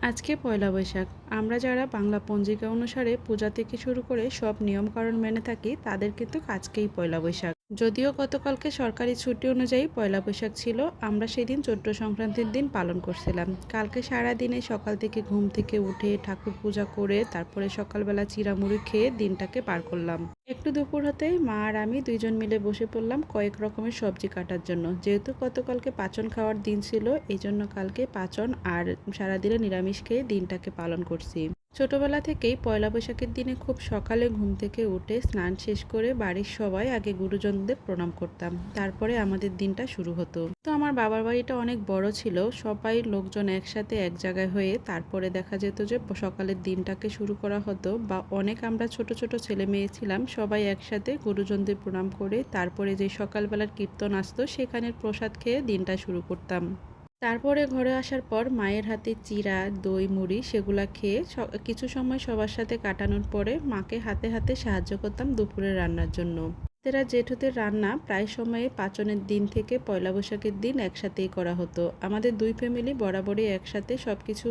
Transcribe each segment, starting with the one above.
আজকে পয়লা বৈশাখ। আমরা যারা বাংলা পঞ্জিকা অনুসারে পূজা থেকে শুরু করে সব নিয়মকানুন মেনে থাকি তাদের কিন্তু আজকেই পয়লা বৈশাখ। যদিও গতকালকে সরকারি ছুটি অনুযায়ী পয়লা বৈশাখ ছিল, আমরা সেদিন চৈত্র সংক্রান্তির দিন পালন করছিলাম। কালকে সারা দিনে সকাল থেকে ঘুম থেকে উঠে ঠাকুর পূজা করে তারপরে সকালবেলা চিড়ামুড়ি খেয়ে দিনটাকে পার করলাম। একটু দুপুর হতেই মা আর আমি দুইজন মিলে বসে পড়লাম কয়েক রকমের সবজি কাটার জন্য। যেহেতু গতকালকে পাচন খাওয়ার দিন ছিল, এই জন্য কালকে পাচন আর সারাদিনে নিরামিষ খেয়ে দিনটাকে পালন করছি। ছোটবেলা থেকেই পয়লা বৈশাখের দিনে খুব সকালে ঘুম থেকে উঠে স্নান শেষ করে বাড়ির সবাই আগে গুরুজনদের প্রণাম করতাম, তারপরে আমাদের দিনটা শুরু হতো। তো আমার বাবার বাড়িটা অনেক বড় ছিল, সবাই লোকজন একসাথে এক জায়গায় হয়ে তারপরে দেখা যেত যে সকালের দিনটাকে শুরু করা হতো। বা অনেক আমরা ছোট ছোট ছেলে মেয়ে ছিলাম, সবাই একসাথে গুরুজনদের প্রণাম করে তারপরে যে সকালবেলার কীর্তন আসতো সেখানের প্রসাদ খেয়ে দিনটা শুরু করতাম। তারপরে ঘরে আসার পর মায়ের হাতে চিড়া, দই, মুড়ি সেগুলা খেয়ে কিছু সময় সবার সাথে কাটানোর পরে মাকে হাতে হাতে সাহায্য করতাম দুপুরের রান্নার জন্য। তেরা জেঠুদের রান্না প্রায় সময়ে পাচনের দিন থেকে পয়লা বৈশাখের দিন একসাথেই করা হতো। আমাদের দুই ফ্যামিলি বরাবরই একসাথে সবকিছু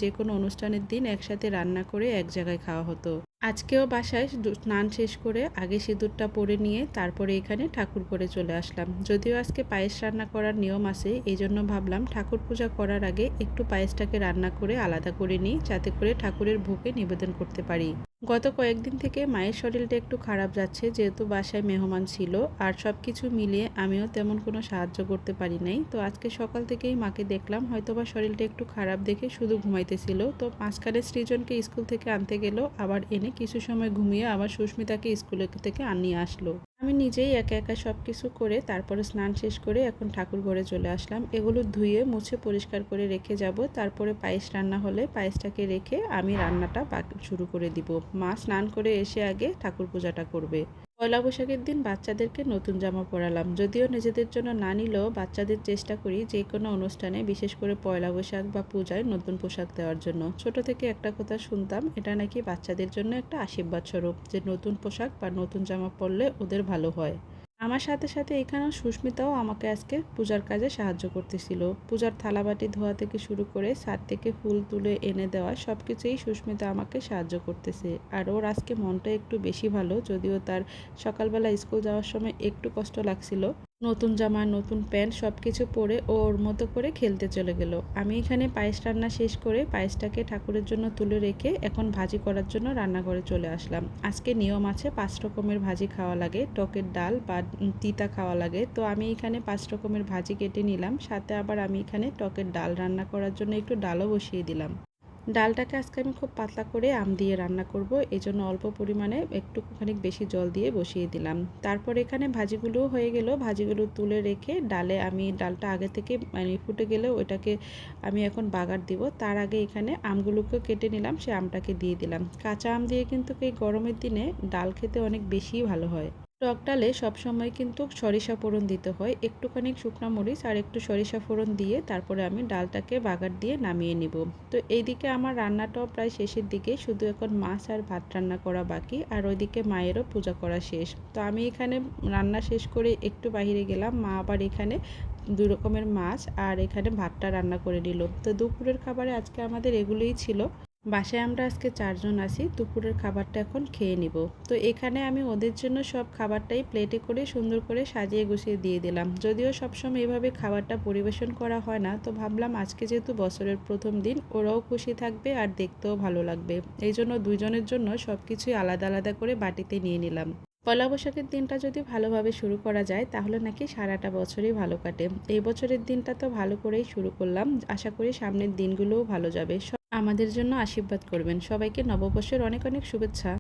যে কোনো অনুষ্ঠানের দিন একসাথে রান্না করে এক জায়গায় খাওয়া হতো। আজকেও বাসায় স্নান শেষ করে আগে সিঁদুরটা পরে নিয়ে তারপরে এখানে ঠাকুর করে চলে আসলাম। যদিও আজকে পায়েস রান্না করার নিয়ম আছে, এই জন্য ভাবলাম ঠাকুর পূজা করার আগে একটু পায়েসটাকে রান্না করে আলাদা করে নিই, যাতে করে ঠাকুরের ভোগে নিবেদন করতে পারি। গত কয়েকদিন থেকে মায়ের শরীরটা একটু খারাপ যাচ্ছে, যেহেতু বাসায় মেহমান ছিল আর সব কিছু মিলিয়ে আমিও তেমন কোনো সাহায্য করতে পারি নাই। তো আজকে সকাল থেকেই মাকে দেখলাম হয়তোবা শরীরটা একটু খারাপ দেখে শুধু ঘুমাইতেছিল। তো মাঝখানে সৃজনকে স্কুল থেকে আনতে গেল, আবার এনে কিছু সময় ঘুমিয়ে আবার সুস্মিতাকে স্কুলে থেকে আনিয়ে আসলো। আমি নিজেই একা একা সব কিছু করে তারপরে স্নান শেষ করে এখন ঠাকুর ঘরে চলে আসলাম। এগুলো ধুয়ে মুছে পরিষ্কার করে রেখে যাব, তারপরে পায়েস রান্না হলে পায়েসটাকে রেখে আমি রান্নাটা শুরু করে দিব। মা স্নান করে এসে আগে ঠাকুর পূজাটা করবে। পয়লা বৈশাখের দিন বাচ্চাদেরকে নতুন জামা পরালাম, যদিও নিজেদের জন্য না নিলেও বাচ্চাদের চেষ্টা করি যে কোনো অনুষ্ঠানে, বিশেষ করে পয়লা বৈশাখ বা পূজায় নতুন পোশাক দেওয়ার জন্য। ছোট থেকে একটা কথা শুনতাম, এটা নাকি বাচ্চাদের জন্য একটা আশীর্বাদ স্বরূপ, যে নতুন পোশাক বা নতুন জামা পরলে ওদের ভালো হয়। আমার সাথে সাথে এখানেও সুস্মিতাও আমাকে আজকে পূজার কাজে সাহায্য করতেছিল। পূজার থালাবাটি ধোয়া থেকে শুরু করে ছাদ থেকে ফুল তুলে এনে দেওয়া সব কিছুই সুস্মিতা আমাকে সাহায্য করতেছে। আর ওর আজকে মনটা একটু বেশি ভালো, যদিও তার সকালবেলা স্কুল যাওয়ার সময় একটু কষ্ট লাগছিল। নতুন জামা, নতুন প্যান্ট সব কিছু পরে ও ওর মতো করে খেলতে চলে গেল। আমি এখানে পায়েস রান্না শেষ করে পায়েসটাকে ঠাকুরের জন্য তুলে রেখে এখন ভাজি করার জন্য রান্নাঘরে চলে আসলাম। আজকে নিয়ম আছে 5 রকমের ভাজি খাওয়া লাগে, টকের ডাল বা তিতা খাওয়া লাগে। তো আমি এখানে 5 রকমের ভাজি কেটে নিলাম, সাথে আবার আমি এখানে টকের ডাল রান্না করার জন্য একটু ডালও বসিয়ে দিলাম। ডালটাকে আজকে আমি খুব পাতলা করে আম দিয়ে রান্না করব, এই জন্য অল্প পরিমাণে একটুখানি বেশি জল দিয়ে বসিয়ে দিলাম। তারপর এখানে ভাজিগুলোও হয়ে গেল, ভাজিগুলো তুলে রেখে ডালে আমি ডালটা আগে থেকে ফুটে গেলে ওইটাকে আমি এখন বাগার দিব। তার আগে এখানে আমগুলোকেও কেটে নিলাম, সে আমটাকে দিয়ে দিলাম। কাঁচা আম দিয়ে কিন্তু এই গরমের দিনে ডাল খেতে অনেক বেশি ভালো হয়। টক ডালে সবসময় কিন্তু সরিষা ফোড়ন দিতে হয়, একটুখানি শুকনো মরিচ আর একটু সরিষা ফোড়ন দিয়ে তারপরে আমি ডালটাকে বাগার দিয়ে নামিয়ে নিব। তো এইদিকে আমার রান্নাটাও প্রায় শেষের দিকে, শুধু এখন মাছ আর ভাত রান্না করা বাকি, আর ওইদিকে মায়েরও পূজা করা শেষ। তো আমি এখানে রান্না শেষ করে একটু বাইরে গেলাম, মা আবার এখানে 2 রকমের মাছ আর এখানে ভাতটা রান্না করে নিল। তো দুপুরের খাবারে আজকে আমাদের এগুলোই ছিল। বাসায় আমরা আজকে 4 জন আছি, দুপুরের খাবারটা এখন খেয়ে নিব। তো এখানে আমি ওদের জন্য সব খাবারটাই প্লেটে করে সুন্দর করে সাজিয়ে গুছিয়ে দিয়ে দিলাম। যদিও সবসময় এভাবে খাবারটা পরিবেশন করা হয় না, তো ভাবলাম আজকে যেহেতু বছরের প্রথম দিন, ওরাও খুশি থাকবে আর দেখতেও ভালো লাগবে, এই জন্য দুইজনের জন্য সব কিছুই আলাদা আলাদা করে বাটিতে নিয়ে নিলাম। পয়লা বৈশাখের দিনটা যদি ভালোভাবে শুরু করা যায় তাহলে নাকি সারাটা বছরই ভালো কাটে। এই বছরের দিনটা তো ভালো করেই শুরু করলাম, আশা করি সামনের দিনগুলোও ভালো যাবে। আমাদের জন্য আশীর্বাদ করবেন। সবাইকে নববর্ষের অনেক অনেক শুভেচ্ছা।